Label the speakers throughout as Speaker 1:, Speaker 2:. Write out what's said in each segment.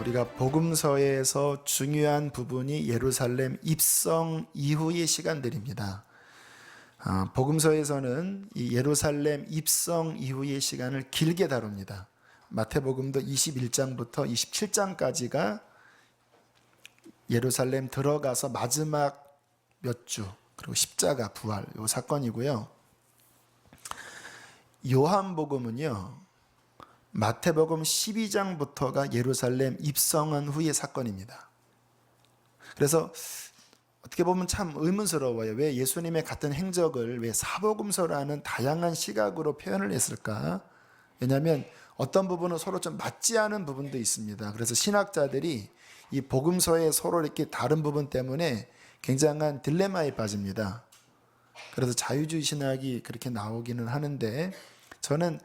Speaker 1: 우리가 복음서에서 중요한 부분이 예루살렘 입성 이후의 시간들입니다. 복음서에서는 이 예루살렘 입성 이후의 시간을 길게 다룹니다. 마태복음도 21장부터 27장까지가 예루살렘 들어가서 마지막 몇 주, 그리고 십자가 부활 이 사건이고요. 요한복음은요, 마태복음 12장부터가 예루살렘 입성한 후의 사건입니다. 그래서 어떻게 보면 참 의문스러워요. 왜 예수님의 같은 행적을 왜 사복음서라는 다양한 시각으로 표현을 했을까? 왜냐하면 어떤 부분은 서로 좀 맞지 않은 부분도 있습니다. 그래서 신학자들이 이 복음서에 서로 이렇게 다른 부분 때문에 굉장한 딜레마에 빠집니다. 그래서 자유주의 신학이 그렇게 나오기는 하는데, 저는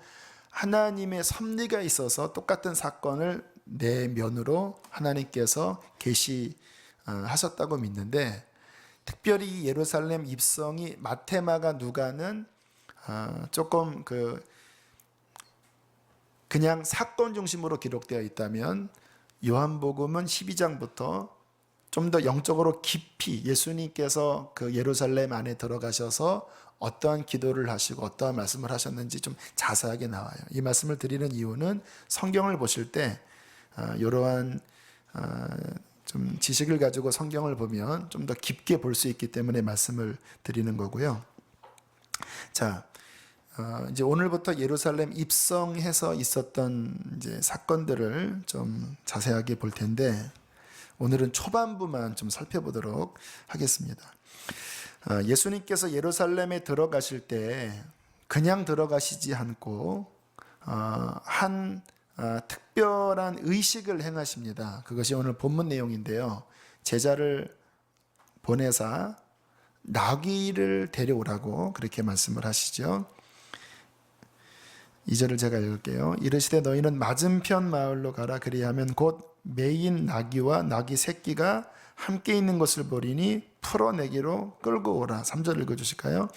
Speaker 1: 하나님의 섭리가 있어서 똑같은 사건을 내 면으로 하나님께서 계시하셨다고 믿는데, 특별히 예루살렘 입성이 마태, 마가, 누가는 조금 그냥 사건 중심으로 기록되어 있다면, 요한복음은 12장부터 좀 더 영적으로 깊이 예수님께서 그 예루살렘 안에 들어가셔서 어떠한 기도를 하시고 어떠한 말씀을 하셨는지 좀 자세하게 나와요. 이 말씀을 드리는 이유는 성경을 보실 때 이러한 좀 지식을 가지고 성경을 보면 좀 더 깊게 볼 수 있기 때문에 말씀을 드리는 거고요. 자, 이제 오늘부터 예루살렘 입성해서 있었던 이제 사건들을 좀 자세하게 볼 텐데, 오늘은 초반부만 좀 살펴보도록 하겠습니다. 예수님께서 예루살렘에 들어가실 때 그냥 들어가시지 않고 한 특별한 의식을 행하십니다. 그것이 오늘 본문 내용인데요. 제자를 보내사 나귀를 데려오라고 그렇게 말씀을 하시죠. 2절을 제가 읽을게요. 이르시되 너희는 맞은편 마을로 가라. 그리하면 곧 매인 나귀와 나귀 새끼가 함께 있는 것을 보리니 풀어내기로 끌고 오라. 3절 읽어주실까요?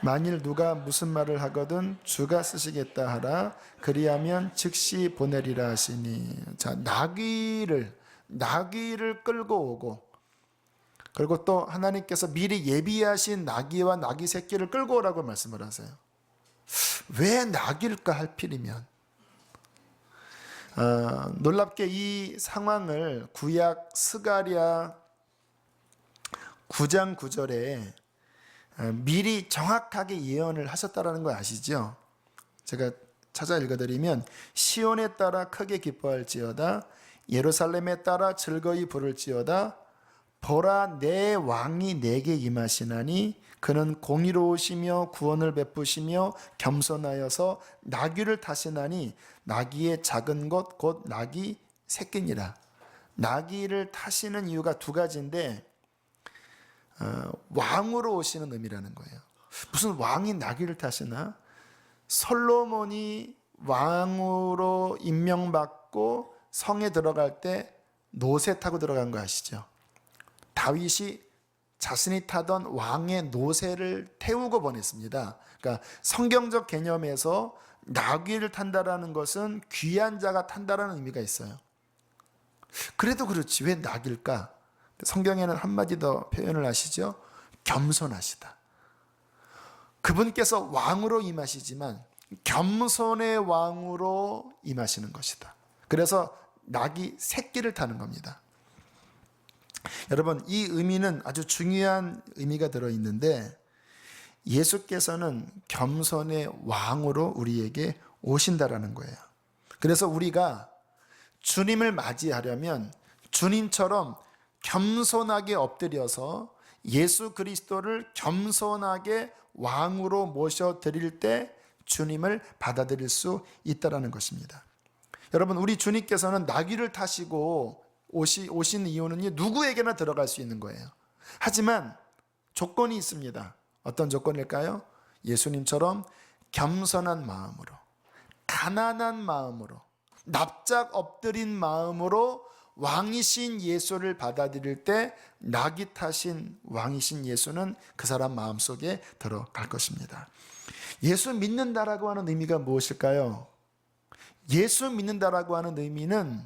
Speaker 1: 만일 누가 무슨 말을 하거든 주가 쓰시겠다 하라. 그리하면 즉시 보내리라 하시니. 자, 나귀를 끌고 오고, 그리고 또 하나님께서 미리 예비하신 나귀와 나귀 새끼를 끌고 오라고 말씀을 하세요. 왜 나귀일까 할 필이면, 놀랍게 이 상황을 구약 스가랴 9장 9절에 미리 정확하게 예언을 하셨다라는 거 아시죠? 제가 찾아 읽어드리면, 시온에 따라 크게 기뻐할지어다, 예루살렘에 따라 즐거이 부를지어다, 보라 내 왕이 내게 임하시나니 그는 공의로우시며 구원을 베푸시며 겸손하여서 나귀를 타시나니 나귀의 작은 것 곧 나귀 새끼니라. 나귀를 타시는 이유가 두 가지인데, 왕으로 오시는 의미라는 거예요. 무슨 왕이 나귀를 타시나? 솔로몬이 왕으로 임명받고 성에 들어갈 때 노새 타고 들어간 거 아시죠? 다윗이 자신이 타던 왕의 노새를 태우고 보냈습니다. 그러니까 성경적 개념에서 나귀를 탄다라는 것은 귀한 자가 탄다라는 의미가 있어요. 그래도 그렇지 왜 나귀일까? 성경에는 한마디 더 표현을 하시죠. 겸손하시다. 그분께서 왕으로 임하시지만 겸손의 왕으로 임하시는 것이다. 그래서 나귀 새끼를 타는 겁니다. 여러분, 이 의미는 아주 중요한 의미가 들어있는데, 예수께서는 겸손의 왕으로 우리에게 오신다라는 거예요. 그래서 우리가 주님을 맞이하려면 주님처럼 겸손하게 엎드려서 예수 그리스도를 겸손하게 왕으로 모셔드릴 때 주님을 받아들일 수 있다라는 것입니다. 여러분, 우리 주님께서는 나귀를 타시고 오신 이유는 누구에게나 들어갈 수 있는 거예요. 하지만 조건이 있습니다. 어떤 조건일까요? 예수님처럼 겸손한 마음으로, 가난한 마음으로, 납작 엎드린 마음으로 왕이신 예수를 받아들일 때 나귀 타신 왕이신 예수는 그 사람 마음속에 들어갈 것입니다. 예수 믿는다라고 하는 의미가 무엇일까요? 예수 믿는다라고 하는 의미는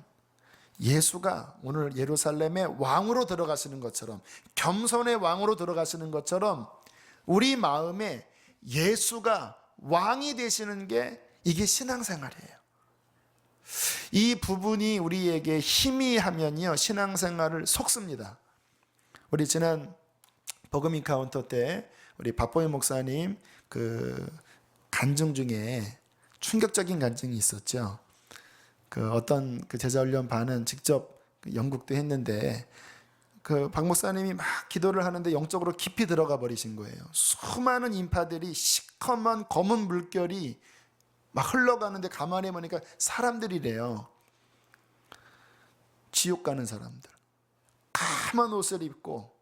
Speaker 1: 예수가 오늘 예루살렘의 왕으로 들어가시는 것처럼, 겸손의 왕으로 들어가시는 것처럼 우리 마음에 예수가 왕이 되시는 게, 이게 신앙생활이에요. 이 부분이 우리에게 희미하면요, 신앙생활을 속습니다. 우리 지난 복음 인카운터 때 우리 박보희 목사님 그 간증 중에 충격적인 간증이 있었죠. 그 어떤 그 제자훈련 반은 직접 영국도 했는데, 그 박 목사님이 막 기도를 하는데 영적으로 깊이 들어가 버리신 거예요. 수많은 인파들이, 시커먼 검은 물결이 막 흘러가는데 가만히 보니까 사람들이래요. 지옥 가는 사람들. 까만 옷을 입고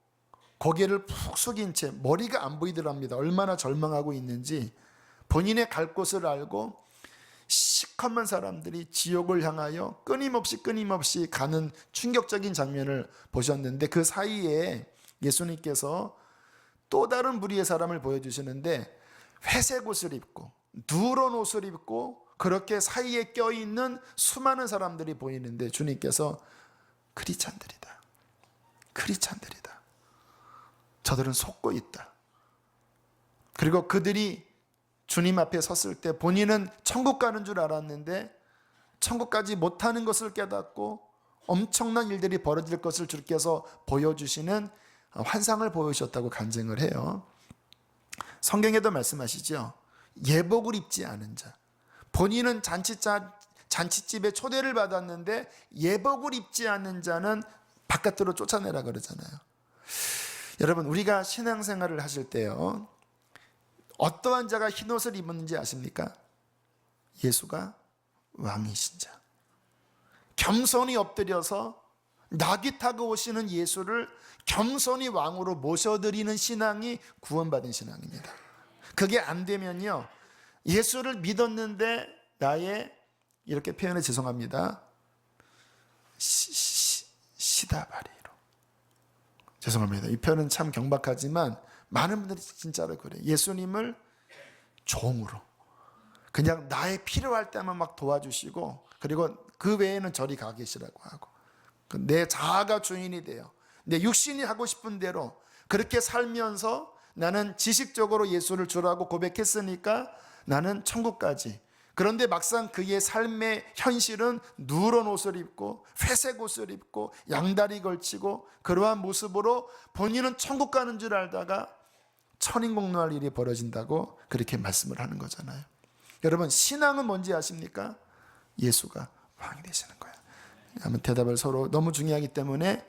Speaker 1: 고개를 푹 숙인 채, 머리가 안 보이더랍니다. 얼마나 절망하고 있는지. 본인의 갈 곳을 알고 시커먼 사람들이 지옥을 향하여 끊임없이 가는 충격적인 장면을 보셨는데, 그 사이에 예수님께서 또 다른 부류의 사람을 보여주시는데, 회색 옷을 입고 누런 옷을 입고 그렇게 사이에 껴있는 수많은 사람들이 보이는데, 주님께서 크리스찬들이다, 크리스찬들이다, 저들은 속고 있다. 그리고 그들이 주님 앞에 섰을 때 본인은 천국 가는 줄 알았는데 천국 가지 못하는 것을 깨닫고 엄청난 일들이 벌어질 것을 주께서 보여주시는 환상을 보여주셨다고 간증을 해요. 성경에도 말씀하시죠. 예복을 입지 않은 자. 본인은 잔치집에 초대를 받았는데 예복을 입지 않는 자는 바깥으로 쫓아내라 그러잖아요. 여러분, 우리가 신앙생활을 하실 때요, 어떠한 자가 흰옷을 입었는지 아십니까? 예수가 왕이신 자. 겸손히 엎드려서 나귀 타고 오시는 예수를 겸손히 왕으로 모셔드리는 신앙이 구원받은 신앙입니다. 그게 안 되면요, 예수를 믿었는데 나의, 이렇게 표현해 죄송합니다, 시다바리로, 죄송합니다, 이 표현은 참 경박하지만 많은 분들이 진짜로 그래요. 예수님을 종으로, 그냥 나의 필요할 때만 막 도와주시고, 그리고 그 외에는 저리 가 계시라고 하고, 내 자아가 주인이 돼요. 내 육신이 하고 싶은 대로 그렇게 살면서 나는 지식적으로 예수를 주라고 고백했으니까 나는 천국까지. 그런데 막상 그의 삶의 현실은 누런 옷을 입고 회색 옷을 입고 양다리 걸치고 그러한 모습으로 본인은 천국 가는 줄 알다가 천인공노할 일이 벌어진다고 그렇게 말씀을 하는 거잖아요. 여러분, 신앙은 뭔지 아십니까? 예수가 왕이 되시는 거예요. 한번 대답을 서로, 너무 중요하기 때문에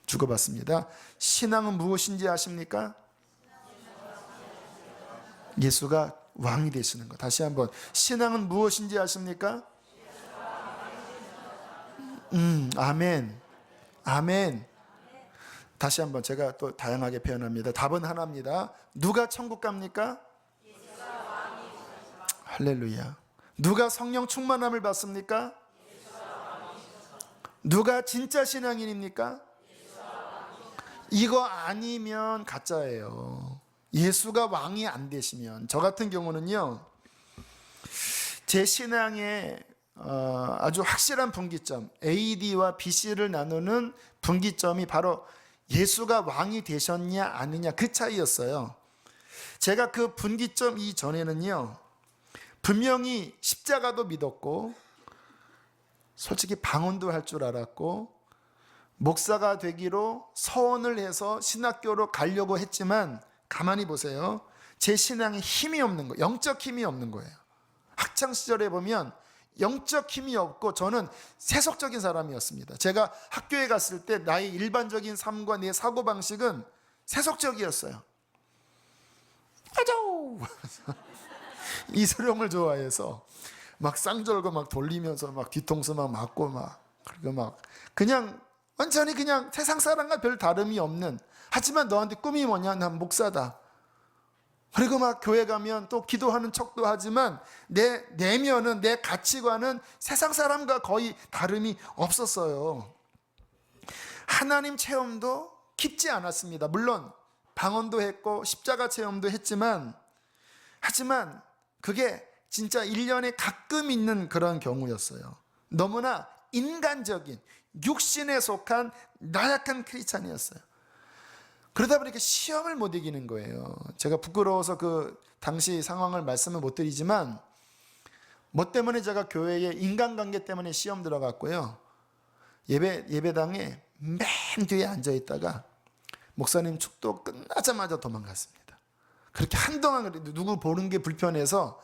Speaker 1: 주고받습니다. 신앙은 무엇인지 아십니까? 예수가 왕이 되시는 거. 다시 한번, 신앙은 무엇인지 아십니까? 아멘, 아멘. 다시 한번 제가 또 다양하게 표현합니다. 답은 하나입니다. 누가 천국 갑니까? 할렐루야. 누가 성령 충만함을 받습니까? 누가 진짜 신앙인입니까? 이거 아니면 가짜예요. 예수가 왕이 안 되시면. 저 같은 경우는요, 제 신앙의 아주 확실한 분기점, AD와 BC를 나누는 분기점이 바로 예수가 왕이 되셨냐 아니냐, 그 차이였어요. 제가 그 분기점 이전에는요, 분명히 십자가도 믿었고 솔직히 방언도 할 줄 알았고 목사가 되기로 서원을 해서 신학교로 가려고 했지만, 가만히 보세요, 제 신앙에 힘이 없는 거예요. 영적 힘이 없는 거예요. 학창시절에 보면 영적 힘이 없고 저는 세속적인 사람이었습니다. 제가 학교에 갔을 때 나의 일반적인 삶과 내 사고방식은 세속적이었어요. 아자우 이소룡을 좋아해서 막 쌍절고 막 돌리면서 막 뒤통수 막 맞고 막, 그리고 막 그냥 완전히 그냥 세상 사람과 별 다름이 없는, 하지만 너한테 꿈이 뭐냐? 난 목사다. 그리고 막 교회 가면 또 기도하는 척도 하지만 내 내면은, 내 가치관은 세상 사람과 거의 다름이 없었어요. 하나님 체험도 깊지 않았습니다. 물론 방언도 했고 십자가 체험도 했지만, 하지만 그게 진짜 1년에 가끔 있는 그런 경우였어요. 너무나 인간적인, 육신에 속한 나약한 크리스찬이었어요. 그러다 보니까 시험을 못 이기는 거예요. 제가 부끄러워서 그 당시 상황을 말씀을 못 드리지만, 뭐 때문에 제가 교회에 인간관계 때문에 시험 들어갔고요. 예배당에 맨 뒤에 앉아 있다가 목사님 축도 끝나자마자 도망갔습니다. 그렇게 한동안 누구 보는 게 불편해서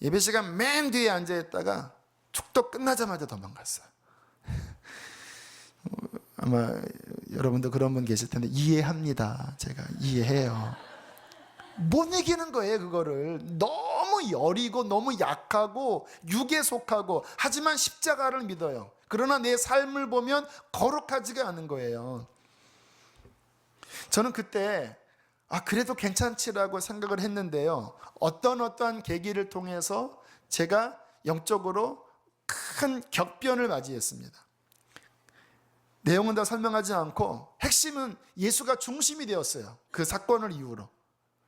Speaker 1: 예배 시간 맨 뒤에 앉아 있다가 축도 끝나자마자 도망갔어요. 아마 여러분도 그런 분 계실 텐데 이해합니다. 제가 이해해요. 못 이기는 거예요. 그거를 너무 여리고 너무 약하고 육에 속하고, 하지만 십자가를 믿어요. 그러나 내 삶을 보면 거룩하지가 않은 거예요. 저는 그때 그래도 괜찮지라고 생각을 했는데요, 어떠한 계기를 통해서 제가 영적으로 큰 격변을 맞이했습니다. 내용은 다 설명하지 않고 핵심은 예수가 중심이 되었어요. 그 사건을 이후로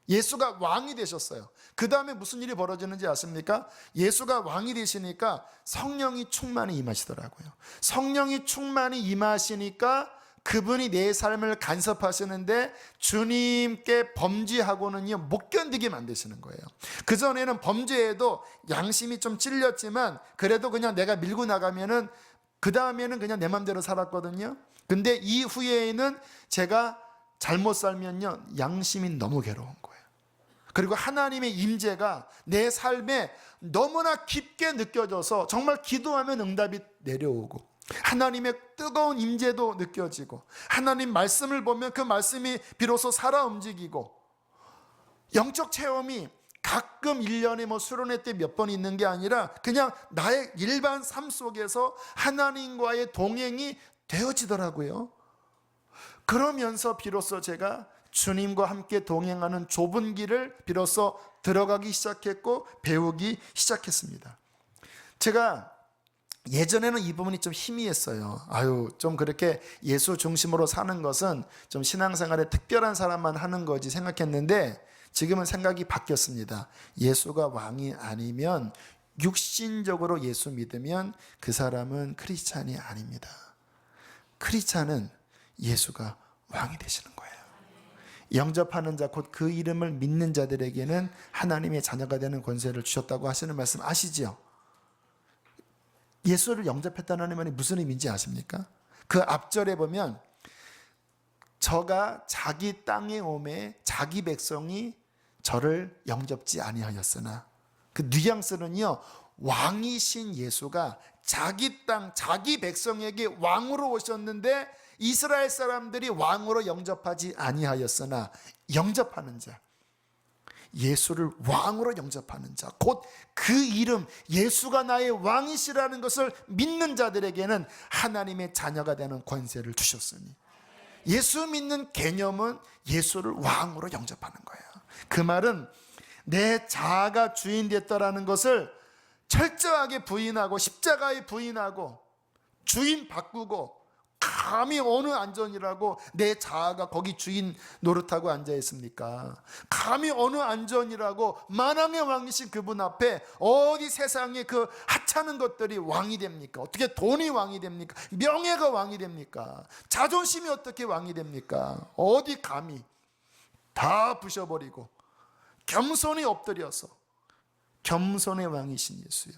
Speaker 1: 예수가 왕이 되셨어요. 그 다음에 무슨 일이 벌어지는지 아십니까? 예수가 왕이 되시니까 성령이 충만히 임하시더라고요. 성령이 충만히 임하시니까 그분이 내 삶을 간섭하시는데 주님께 범죄하고는요 못 견디게 만드시는 거예요. 그전에는 범죄에도 양심이 좀 찔렸지만 그래도 그냥 내가 밀고 나가면은 그 다음에는 그냥 내 맘대로 살았거든요. 근데 이후에는 제가 잘못 살면요 양심이 너무 괴로운 거예요. 그리고 하나님의 임재가 내 삶에 너무나 깊게 느껴져서 정말 기도하면 응답이 내려오고, 하나님의 뜨거운 임재도 느껴지고, 하나님 말씀을 보면 그 말씀이 비로소 살아 움직이고, 영적 체험이 가끔 1년에 뭐 수련회 때 몇 번 있는 게 아니라 그냥 나의 일반 삶 속에서 하나님과의 동행이 되어지더라고요. 그러면서 비로소 제가 주님과 함께 동행하는 좁은 길을 비로소 들어가기 시작했고 배우기 시작했습니다. 제가 예전에는 이 부분이 좀 희미했어요. 좀 그렇게 예수 중심으로 사는 것은 좀 신앙생활에 특별한 사람만 하는 거지 생각했는데, 지금은 생각이 바뀌었습니다. 예수가 왕이 아니면, 육신적으로 예수 믿으면 그 사람은 크리스찬이 아닙니다. 크리스찬은 예수가 왕이 되시는 거예요. 영접하는 자, 곧 그 이름을 믿는 자들에게는 하나님의 자녀가 되는 권세를 주셨다고 하시는 말씀 아시죠? 예수를 영접했다는 말이 무슨 의미인지 아십니까? 그 앞절에 보면 저가 자기 땅에 오매 자기 백성이 저를 영접지 아니하였으나, 그 뉘앙스는요 왕이신 예수가 자기 땅 자기 백성에게 왕으로 오셨는데 이스라엘 사람들이 왕으로 영접하지 아니하였으나, 영접하는 자, 예수를 왕으로 영접하는 자, 곧 그 이름 예수가 나의 왕이시라는 것을 믿는 자들에게는 하나님의 자녀가 되는 권세를 주셨으니, 예수 믿는 개념은 예수를 왕으로 영접하는 거예요. 그 말은 내 자아가 주인 됐다라는 것을 철저하게 부인하고 십자가에 부인하고 주인 바꾸고, 감히 어느 안전이라고 내 자아가 거기 주인 노릇하고 앉아 있습니까? 감히 어느 안전이라고 만왕의 왕이신 그분 앞에 어디 세상에 그 하찮은 것들이 왕이 됩니까? 어떻게 돈이 왕이 됩니까? 명예가 왕이 됩니까? 자존심이 어떻게 왕이 됩니까? 어디 감히 다 부셔버리고 겸손히 엎드려서, 겸손의 왕이신 예수요,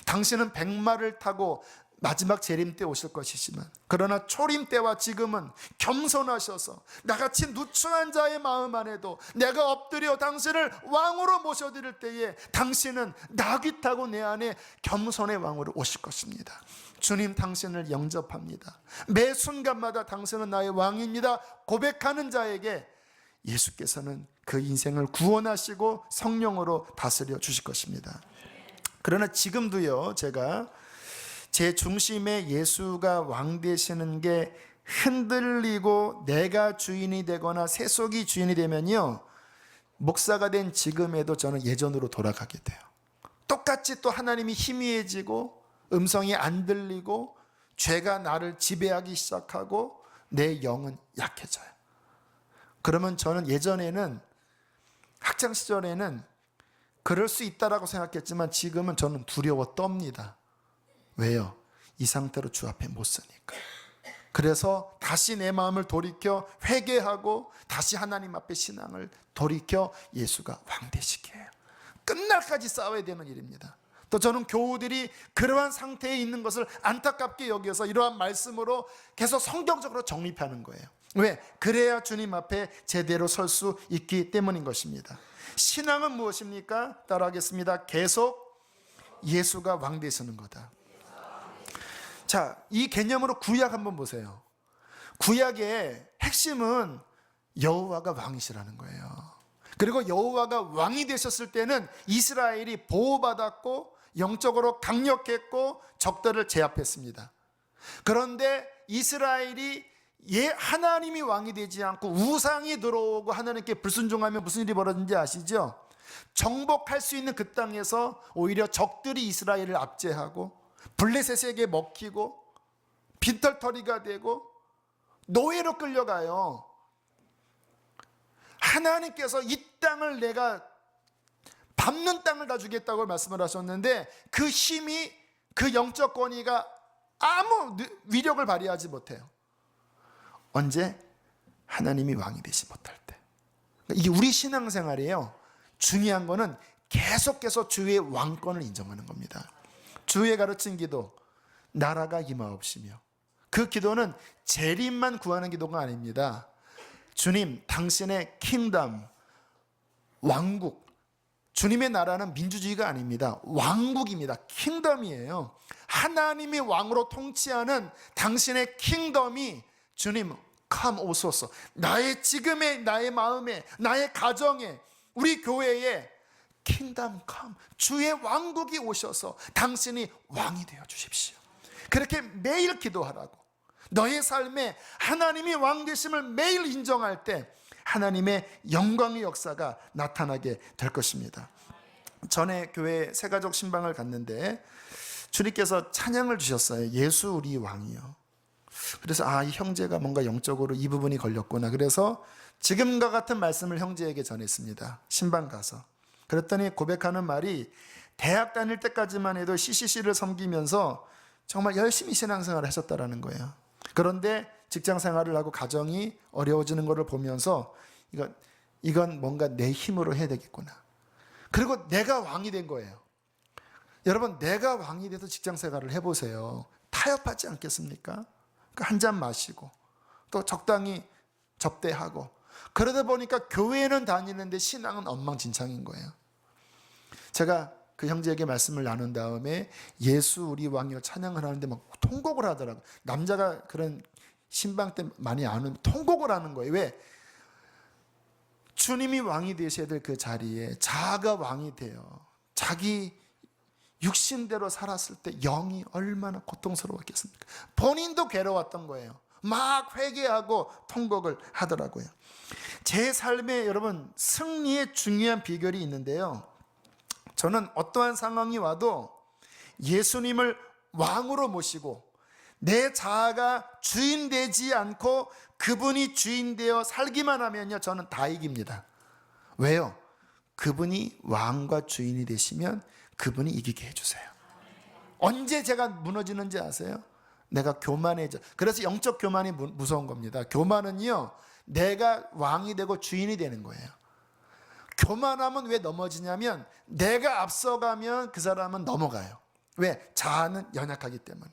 Speaker 1: 당신은 백마를 타고 마지막 재림 때 오실 것이지만, 그러나 초림 때와 지금은 겸손하셔서 나같이 누추한 자의 마음 안에도 내가 엎드려 당신을 왕으로 모셔드릴 때에 당신은 낙이 타고 내 안에 겸손의 왕으로 오실 것입니다. 주님, 당신을 영접합니다. 매 순간마다 당신은 나의 왕입니다 고백하는 자에게 예수께서는 그 인생을 구원하시고 성령으로 다스려 주실 것입니다. 그러나 지금도요, 제가 제 중심에 예수가 왕 되시는 게 흔들리고 내가 주인이 되거나 세속이 주인이 되면요, 목사가 된 지금에도 저는 예전으로 돌아가게 돼요. 똑같이 또 하나님이 희미해지고 음성이 안 들리고 죄가 나를 지배하기 시작하고 내 영은 약해져요. 그러면 저는 예전에는, 학창 시절에는 그럴 수 있다라고 생각했지만 지금은 저는 두려워 떱니다. 왜요? 이 상태로 주 앞에 못 서니까. 그래서 다시 내 마음을 돌이켜 회개하고 다시 하나님 앞에 신앙을 돌이켜 예수가 왕 되시게 해요. 끝날까지 싸워야 되는 일입니다. 또 저는 교우들이 그러한 상태에 있는 것을 안타깝게 여겨서 이러한 말씀으로 계속 성경적으로 정립하는 거예요. 왜? 그래야 주님 앞에 제대로 설 수 있기 때문인 것입니다. 신앙은 무엇입니까? 따라하겠습니다. 계속 예수가 왕 되시는 거다. 자, 이 개념으로 구약 한번 보세요. 구약의 핵심은 여호와가 왕이시라는 거예요. 그리고 여호와가 왕이 되셨을 때는 이스라엘이 보호받았고 영적으로 강력했고 적들을 제압했습니다. 그런데 이스라엘이 하나님이 왕이 되지 않고 우상이 들어오고 하나님께 불순종하면 무슨 일이 벌어진지 아시죠? 정복할 수 있는 그 땅에서 오히려 적들이 이스라엘을 압제하고 블레셋에게 먹히고 빈털터리가 되고 노예로 끌려가요. 하나님께서 이 땅을 내가 밟는 땅을 다 주겠다고 말씀을 하셨는데 그 힘이, 그 영적 권위가 아무 위력을 발휘하지 못해요. 언제? 하나님이 왕이 되지 못할 때. 이게 우리 신앙생활이에요. 중요한 거는 계속해서 주의 왕권을 인정하는 겁니다. 주의 가르친 기도, 나라가 임하옵시며. 그 기도는 재림만 구하는 기도가 아닙니다. 주님, 당신의 킹덤, 왕국, 주님의 나라는 민주주의가 아닙니다. 왕국입니다. 킹덤이에요. 하나님이 왕으로 통치하는 당신의 킹덤이 주님, come 오소서. 나의 지금의, 나의 마음에, 나의 가정에, 우리 교회에 킹덤 come, 주의 왕국이 오셔서 당신이 왕이 되어 주십시오. 그렇게 매일 기도하라고. 너의 삶에 하나님이 왕 되심을 매일 인정할 때 하나님의 영광의 역사가 나타나게 될 것입니다. 전에 교회 새가족 신방을 갔는데 주님께서 찬양을 주셨어요. 예수 우리 왕이요. 그래서 이 형제가 뭔가 영적으로 이 부분이 걸렸구나. 그래서 지금과 같은 말씀을 형제에게 전했습니다. 신방 가서. 그랬더니 고백하는 말이 대학 다닐 때까지만 해도 CCC를 섬기면서 정말 열심히 신앙생활을 하셨다라는 거예요. 그런데 직장 생활을 하고 가정이 어려워지는 것을 보면서 이건 뭔가 내 힘으로 해야 되겠구나. 그리고 내가 왕이 된 거예요. 여러분, 내가 왕이 돼서 직장 생활을 해보세요. 타협하지 않겠습니까? 한 잔 마시고 또 적당히 접대하고 그러다 보니까 교회는 다니는데 신앙은 엉망진창인 거예요. 제가 그 형제에게 말씀을 나눈 다음에 예수 우리 왕이여 찬양을 하는데 막 통곡을 하더라고요. 남자가 그런 신방 때 많이 안 하면 통곡을 하는 거예요. 왜? 주님이 왕이 되셔야 될 그 자리에 자아가 왕이 돼요. 자기 육신대로 살았을 때 영이 얼마나 고통스러웠겠습니까? 본인도 괴로웠던 거예요. 막 회개하고 통곡을 하더라고요. 제 삶에 여러분 승리의 중요한 비결이 있는데요. 저는 어떠한 상황이 와도 예수님을 왕으로 모시고 내 자아가 주인 되지 않고 그분이 주인 되어 살기만 하면요, 저는 다 이깁니다. 왜요? 그분이 왕과 주인이 되시면 그분이 이기게 해주세요. 언제 제가 무너지는지 아세요? 내가 교만해져. 그래서 영적 교만이 무서운 겁니다. 교만은요, 내가 왕이 되고 주인이 되는 거예요. 교만하면 왜 넘어지냐면 내가 앞서가면 그 사람은 넘어가요. 왜? 자아는 연약하기 때문에.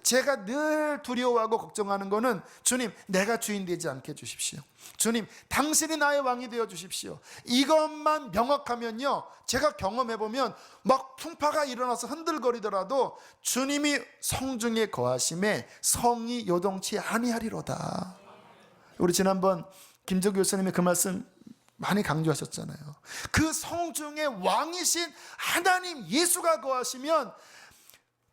Speaker 1: 제가 늘 두려워하고 걱정하는 거는 주님, 내가 주인 되지 않게 해주십시오. 주님, 당신이 나의 왕이 되어 주십시오. 이것만 명확하면요, 제가 경험해보면 막 풍파가 일어나서 흔들거리더라도 주님이 성중에 거하심에 성이 요동치 아니하리로다. 우리 지난번 김정규 교수님이 그 말씀 많이 강조하셨잖아요. 그 성중에 왕이신 하나님 예수가 거하시면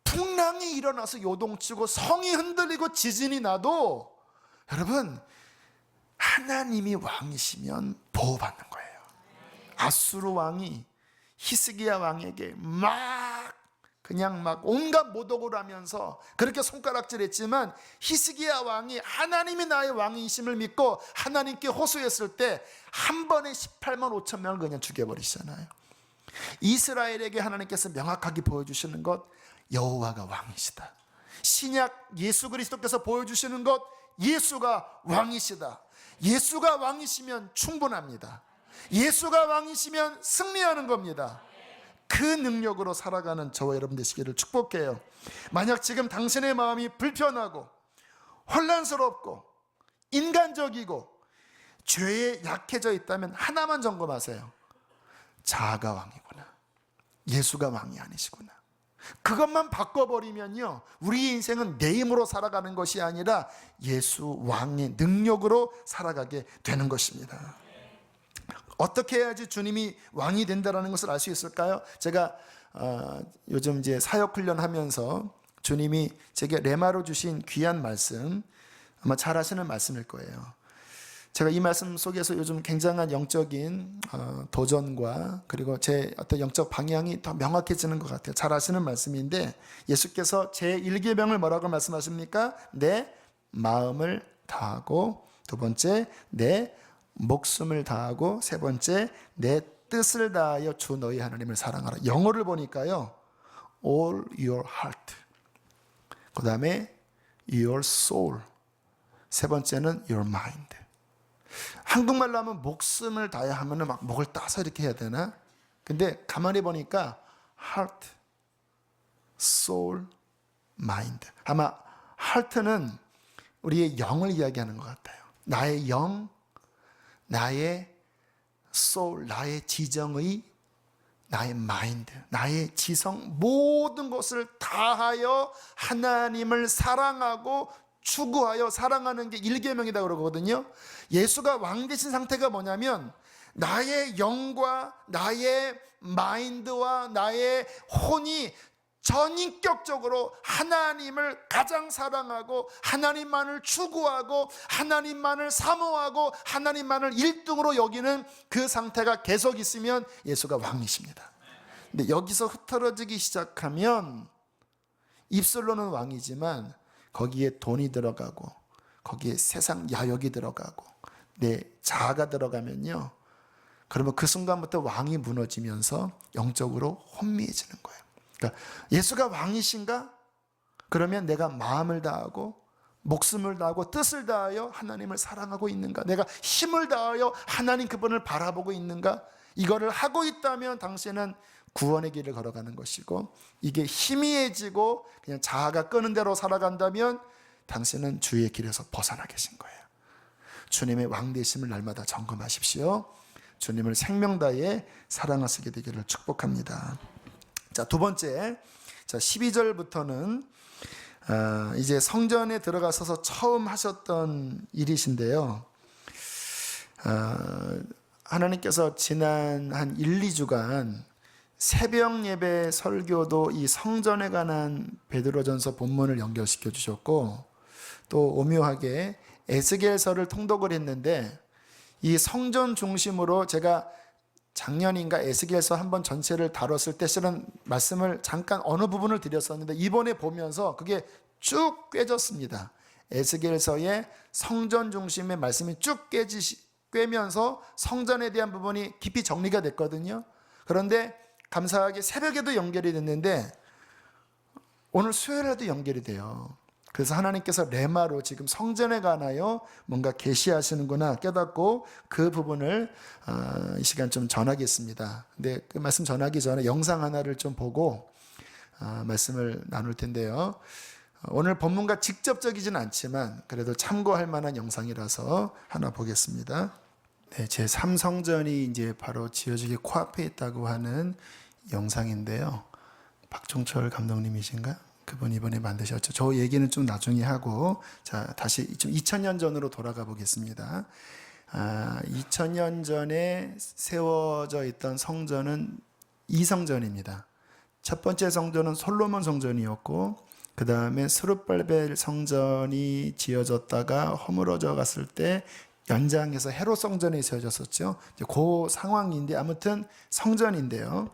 Speaker 1: 풍랑이 일어나서 요동치고 성이 흔들리고 지진이 나도 여러분 하나님이 왕이시면 보호받는 거예요. 아수르 왕이 히스기야 왕에게 그냥 온갖 모독을 하면서 그렇게 손가락질했지만 히스기야 왕이 하나님이 나의 왕이심을 믿고 하나님께 호소했을 때 한 번에 18만 5천 명을 그냥 죽여버리시잖아요. 이스라엘에게 하나님께서 명확하게 보여주시는 것, 여호와가 왕이시다. 신약 예수 그리스도께서 보여주시는 것, 예수가 왕이시다. 예수가 왕이시면 충분합니다. 예수가 왕이시면 승리하는 겁니다. 그 능력으로 살아가는 저와 여러분 되시기를 축복해요. 만약 지금 당신의 마음이 불편하고 혼란스럽고 인간적이고 죄에 약해져 있다면 하나만 점검하세요. 자아가 왕이구나. 예수가 왕이 아니시구나. 그것만 바꿔버리면요, 우리 인생은 내 힘으로 살아가는 것이 아니라 예수 왕의 능력으로 살아가게 되는 것입니다. 어떻게 해야지 주님이 왕이 된다는 것을 알 수 있을까요? 제가 요즘 이제 사역훈련 하면서 주님이 제게 레마로 주신 귀한 말씀, 아마 잘 아시는 말씀일 거예요. 제가 이 말씀 속에서 요즘 굉장한 영적인 도전과 그리고 제 어떤 영적 방향이 더 명확해지는 것 같아요. 잘 아시는 말씀인데, 예수께서 제1계명을 뭐라고 말씀하십니까? 내 마음을 다하고, 두 번째 내 목숨을 다하고, 세 번째 내 뜻을 다하여 주 너희 하나님을 사랑하라. 영어를 보니까요, all your heart, 그 다음에 your soul, 세 번째는 your mind. 한국말로 하면 목숨을 다해야 하면 막 목을 따서 이렇게 해야 되나? 근데 가만히 보니까 heart, soul, mind. 아마 heart는 우리의 영을 이야기하는 것 같아요. 나의 영, 나의 soul, 나의 지정의, 나의 mind, 나의 지성, 모든 것을 다하여 하나님을 사랑하고 추구하여 사랑하는 게 1계명이다 그러거든요. 예수가 왕 되신 상태가 뭐냐면, 나의 영과 나의 마인드와 나의 혼이 전인격적으로 하나님을 가장 사랑하고, 하나님만을 추구하고, 하나님만을 사모하고, 하나님만을 1등으로 여기는 그 상태가 계속 있으면 예수가 왕이십니다. 근데 여기서 흐트러지기 시작하면, 입술로는 왕이지만 거기에 돈이 들어가고, 거기에 세상 야욕이 들어가고, 내 자아가 들어가면요, 그러면 그 순간부터 왕이 무너지면서 영적으로 혼미해지는 거예요. 그러니까 예수가 왕이신가? 그러면 내가 마음을 다하고 목숨을 다하고 뜻을 다하여 하나님을 사랑하고 있는가? 내가 힘을 다하여 하나님 그분을 바라보고 있는가? 이거를 하고 있다면 당신은 구원의 길을 걸어가는 것이고, 이게 희미해지고 그냥 자아가 끄는 대로 살아간다면 당신은 주의 길에서 벗어나 계신 거예요. 주님의 왕되심을 날마다 점검하십시오. 주님을 생명 다해 사랑하시게 되기를 축복합니다. 자, 두 번째, 자 12절부터는 이제 성전에 들어가셔서 처음 하셨던 일이신데요. 하나님께서 지난 한 1, 2주간 새벽 예배 설교도 이 성전에 관한 베드로전서 본문을 연결시켜 주셨고, 또 오묘하게 에스겔서를 통독을 했는데, 이 성전 중심으로 제가 작년인가 에스겔서 한번 전체를 다뤘을 때 실은 말씀을 잠깐 어느 부분을 드렸었는데, 이번에 보면서 그게 쭉 꿰졌습니다. 에스겔서의 성전 중심의 말씀이 쭉 꿰면서 성전에 대한 부분이 깊이 정리가 됐거든요. 그런데 감사하게 새벽에도 연결이 됐는데 오늘 수요일에도 연결이 돼요. 그래서 하나님께서 레마로 지금 성전에 관하여 뭔가 계시하시는구나 깨닫고 그 부분을 이 시간 좀 전하겠습니다. 근데 그 말씀 전하기 전에 영상 하나를 좀 보고 말씀을 나눌 텐데요. 오늘 본문과 직접적이진 않지만 그래도 참고할 만한 영상이라서 하나 보겠습니다. 네, 제3성전이 이제 바로 지어지기 코앞에 있다고 하는 영상인데요. 박종철 감독님이신가? 그분 이번에 만드셨죠. 저 얘기는 좀 나중에 하고, 자, 다시 좀 2000년 전으로 돌아가 보겠습니다. 2000년 전에 세워져 있던 성전은 2성전입니다. 첫 번째 성전은 솔로몬 성전이었고, 그 다음에 스룹발벨 성전이 지어졌다가 허물어져 갔을 때 연장해서 헤롯 성전이 세워졌었죠. 그 상황인데, 아무튼 성전인데요.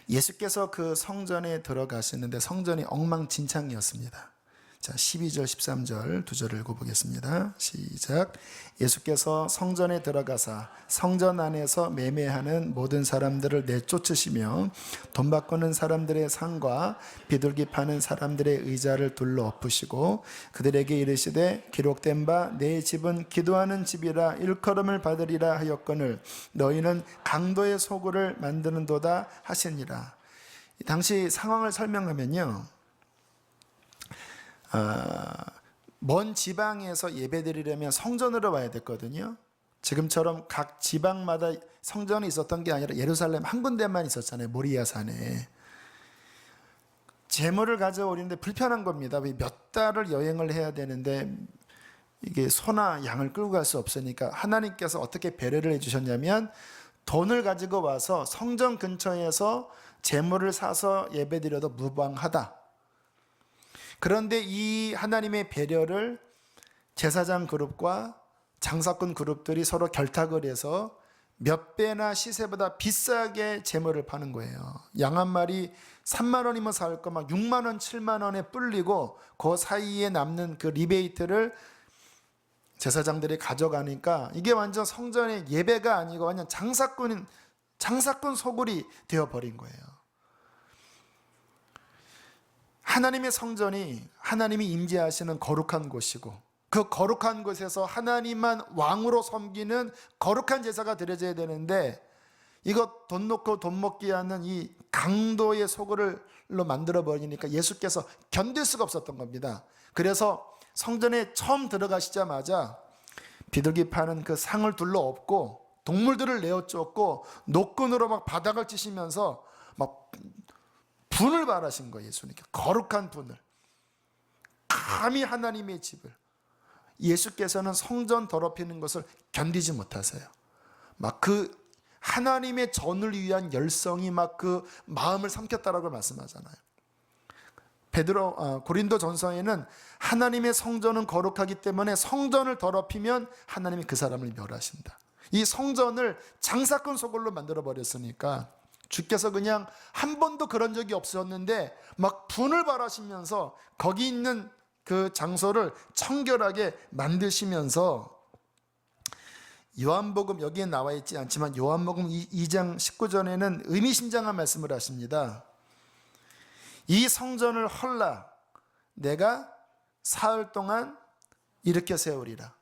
Speaker 1: 예수께서 그 성전에 들어가시는데 성전이 엉망진창이었습니다. 자, 12절 13절 두 절을 읽어보겠습니다. 시작. 예수께서 성전에 들어가사 성전 안에서 매매하는 모든 사람들을 내쫓으시며 돈 바꾸는 사람들의 상과 비둘기 파는 사람들의 의자를 둘러 엎으시고 그들에게 이르시되 기록된 바 내 집은 기도하는 집이라 일컬음을 받으리라 하였거늘 너희는 강도의 소굴을 만드는도다 하시니라. 당시 상황을 설명하면요, 먼 지방에서 예배드리려면 성전으로 와야 됐거든요. 지금처럼 각 지방마다 성전이 있었던 게 아니라 예루살렘 한 군데만 있었잖아요. 모리아 산에. 제물을 가져오는데 불편한 겁니다. 몇 달을 여행을 해야 되는데 이게 소나 양을 끌고 갈 수 없으니까 하나님께서 어떻게 배려를 해주셨냐면 돈을 가지고 와서 성전 근처에서 제물을 사서 예배드려도 무방하다. 그런데 이 하나님의 배려를 제사장 그룹과 장사꾼 그룹들이 서로 결탁을 해서 몇 배나 시세보다 비싸게 제물을 파는 거예요. 양 한 마리 3만 원이면 살 거 막 6만 원, 7만 원에 불리고 그 사이에 남는 그 리베이트를 제사장들이 가져가니까 이게 완전 성전의 예배가 아니고 완전 장사꾼 소굴이 되어버린 거예요. 하나님의 성전이 하나님이 임재하시는 거룩한 곳이고 그 거룩한 곳에서 하나님만 왕으로 섬기는 거룩한 제사가 드려져야 되는데 이거 돈 놓고 돈 먹기 하는 이 강도의 소굴로 만들어 버리니까 예수께서 견딜 수가 없었던 겁니다. 그래서 성전에 처음 들어가시자마자 비둘기 파는 그 상을 둘러 엎고 동물들을 내어 쫓고 노끈으로 막 바닥을 치시면서 막 분을 발하신 거예요. 예수님께 거룩한 분을. 감히 하나님의 집을. 예수께서는 성전 더럽히는 것을 견디지 못하세요. 막 그 하나님의 전을 위한 열성이 막 그 마음을 삼켰다라고 말씀하잖아요. 고린도 전서에는 하나님의 성전은 거룩하기 때문에 성전을 더럽히면 하나님이 그 사람을 멸하신다. 이 성전을 장사꾼 소굴로 만들어 버렸으니까 주께서 그냥 한 번도 그런 적이 없었는데 막 분을 발하시면서 거기 있는 그 장소를 청결하게 만드시면서 요한복음 여기에 나와 있지 않지만 요한복음 2장 19절에는 의미심장한 말씀을 하십니다. 이 성전을 헐라 내가 사흘 동안 일으켜 세우리라.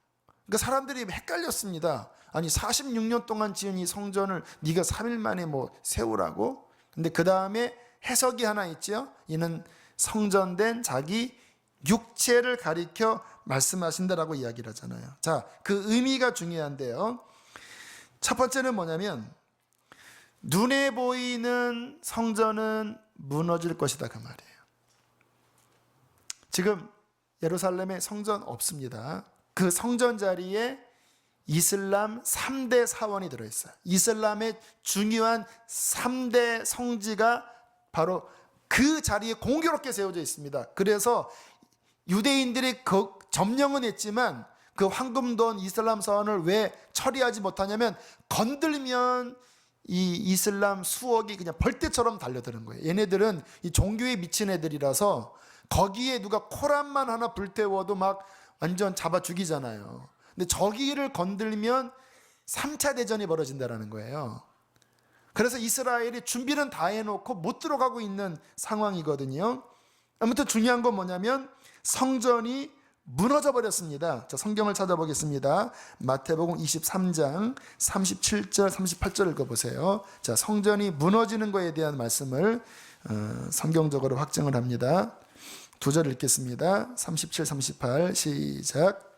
Speaker 1: 그러니까 사람들이 헷갈렸습니다. 아니 46년 동안 지은 이 성전을 네가 3일 만에 뭐 세우라고? 근데 그 다음에 해석이 하나 있죠. 이는 성전된 자기 육체를 가리켜 말씀하신다라고 이야기를 하잖아요. 자, 그 의미가 중요한데요. 첫 번째는 뭐냐면 눈에 보이는 성전은 무너질 것이다 그 말이에요. 지금 예루살렘에 성전 없습니다. 그 성전 자리에 이슬람 3대 사원이 들어있어요. 이슬람의 중요한 3대 성지가 바로 그 자리에 공교롭게 세워져 있습니다. 그래서 유대인들이 점령은 했지만 그 황금돈 이슬람 사원을 왜 처리하지 못하냐면 건들면 이 이슬람 수억이 그냥 벌떼처럼 달려드는 거예요. 얘네들은 이 종교에 미친 애들이라서 거기에 누가 코란만 하나 불태워도 막 완전 잡아 죽이잖아요. 근데 저기를 건들면 3차 대전이 벌어진다는 거예요. 그래서 이스라엘이 준비는 다 해놓고 못 들어가고 있는 상황이거든요. 아무튼 중요한 건 뭐냐면 성전이 무너져 버렸습니다. 자, 성경을 찾아보겠습니다. 마태복음 23장 37절 38절 읽어보세요. 자, 성전이 무너지는 것에 대한 말씀을 성경적으로 확증을 합니다. 두 절 읽겠습니다. 37, 38 시작.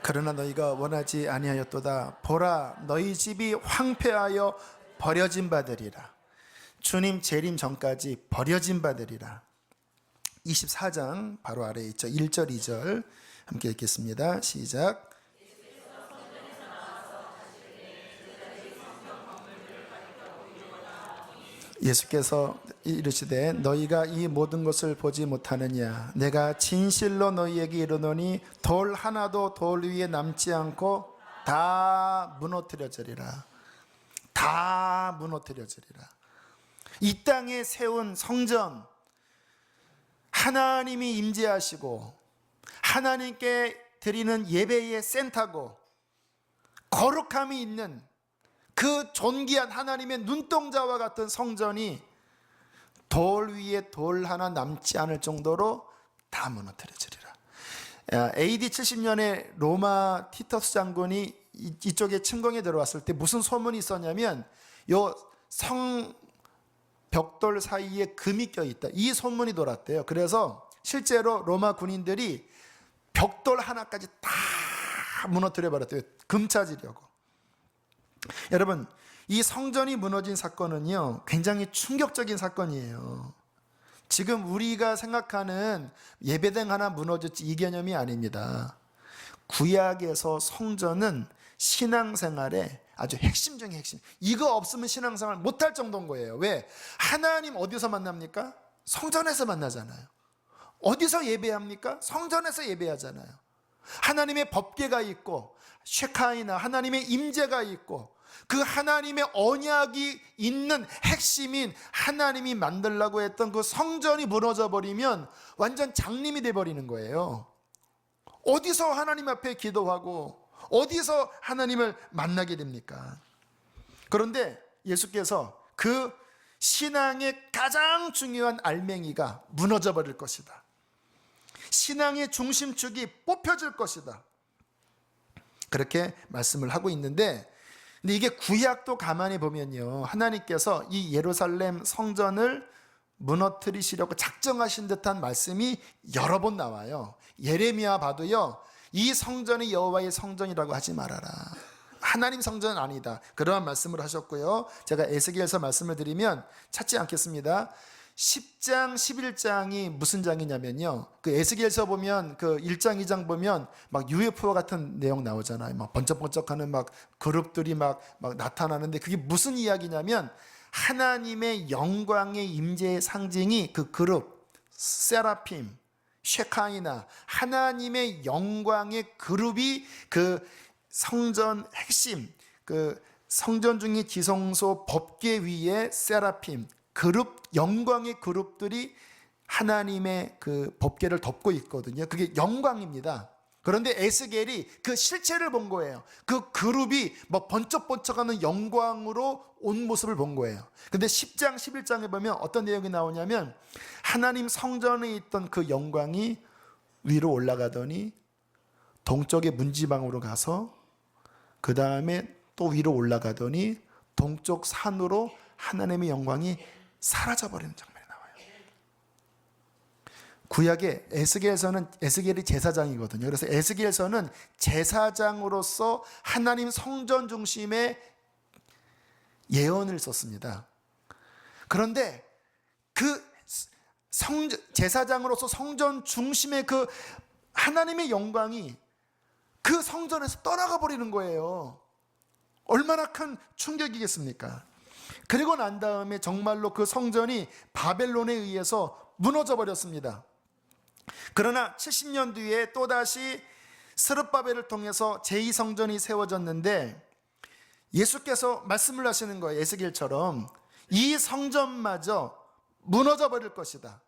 Speaker 1: 그러나 너희가 원하지 아니하였도다. 보라, 너희 집이 황폐하여 버려진 바되리라. 주님 재림 전까지 버려진 바되리라. 24장 바로 아래에 있죠. 1절 2절 함께 읽겠습니다. 시작. 예수께서 이르시되 너희가 이 모든 것을 보지 못하느냐? 내가 진실로 너희에게 이르노니 돌 하나도 돌 위에 남지 않고 다 무너뜨려지리라. 다 무너뜨려지리라. 이 땅에 세운 성전, 하나님이 임재하시고 하나님께 드리는 예배의 센터고 거룩함이 있는 그 존귀한 하나님의 눈동자와 같은 성전이 돌 위에 돌 하나 남지 않을 정도로 다 무너뜨려지리라. AD 70년에 로마 티터스 장군이 이쪽에 침공에 들어왔을 때 무슨 소문이 있었냐면 요 성 벽돌 사이에 금이 껴있다, 이 소문이 돌았대요. 그래서 실제로 로마 군인들이 벽돌 하나까지 다 무너뜨려 버렸대요. 금 찾으려고. 여러분, 이 성전이 무너진 사건은요 굉장히 충격적인 사건이에요. 지금 우리가 생각하는 예배당 하나 무너졌지 이 개념이 아닙니다. 구약에서 성전은 신앙생활의 아주 핵심 중에 핵심. 이거 없으면 신앙생활 못할 정도인 거예요. 왜? 하나님 어디서 만납니까? 성전에서 만나잖아요. 어디서 예배합니까? 성전에서 예배하잖아요. 하나님의 법궤가 있고 쉐카이나 하나님의 임재가 있고 그 하나님의 언약이 있는 핵심인 하나님이 만들려고 했던 그 성전이 무너져 버리면 완전 장님이 돼버리는 거예요. 어디서 하나님 앞에 기도하고 어디서 하나님을 만나게 됩니까? 그런데 예수께서 그 신앙의 가장 중요한 알맹이가 무너져 버릴 것이다. 신앙의 중심축이 뽑혀질 것이다. 그렇게 말씀을 하고 있는데, 근데 이게 구약도 가만히 보면요, 하나님께서 이 예루살렘 성전을 무너뜨리시려고 작정하신 듯한 말씀이 여러 번 나와요. 예레미야 봐도요, 이 성전이 여호와의 성전이라고 하지 말아라. 하나님 성전은 아니다. 그러한 말씀을 하셨고요. 제가 에스겔서 말씀을 드리면 찾지 않겠습니다. 10장, 11장이 무슨 장이냐면요, 그 에스겔서 보면 그 1장, 2장 보면 막 UFO 같은 내용 나오잖아요. 막 번쩍번쩍하는 막 그룹들이 막 나타나는데 그게 무슨 이야기냐면 하나님의 영광의 임재의 상징이 그 그룹, 세라핌, 쉐카이나 하나님의 영광의 그룹이 그 성전 핵심, 그 성전 중의 지성소 법궤 위에 세라핌, 그룹, 영광의 그룹들이 하나님의 그 법궤를 덮고 있거든요. 그게 영광입니다. 그런데 에스겔이 그 실체를 본 거예요. 그 그룹이 막 번쩍번쩍하는 영광으로 온 모습을 본 거예요. 근데 10장, 11장에 보면 어떤 내용이 나오냐면 하나님 성전에 있던 그 영광이 위로 올라가더니 동쪽의 문지방으로 가서 그 다음에 또 위로 올라가더니 동쪽 산으로 하나님의 영광이 사라져버리는 장면이 나와요. 구약의 에스겔이 제사장이거든요. 그래서 에스겔서는 제사장으로서 하나님 성전 중심의 예언을 썼습니다. 그런데 그 제사장으로서 성전 중심의 그 하나님의 영광이 그 성전에서 떠나가 버리는 거예요. 얼마나 큰 충격이겠습니까? 그리고 난 다음에 정말로 그 성전이 바벨론에 의해서 무너져 버렸습니다. 그러나 70년 뒤에 또다시 스룹바벨을 통해서 제2성전이 세워졌는데 예수께서 말씀을 하시는 거예요. 에스겔처럼 이 성전마저 무너져 버릴 것이다.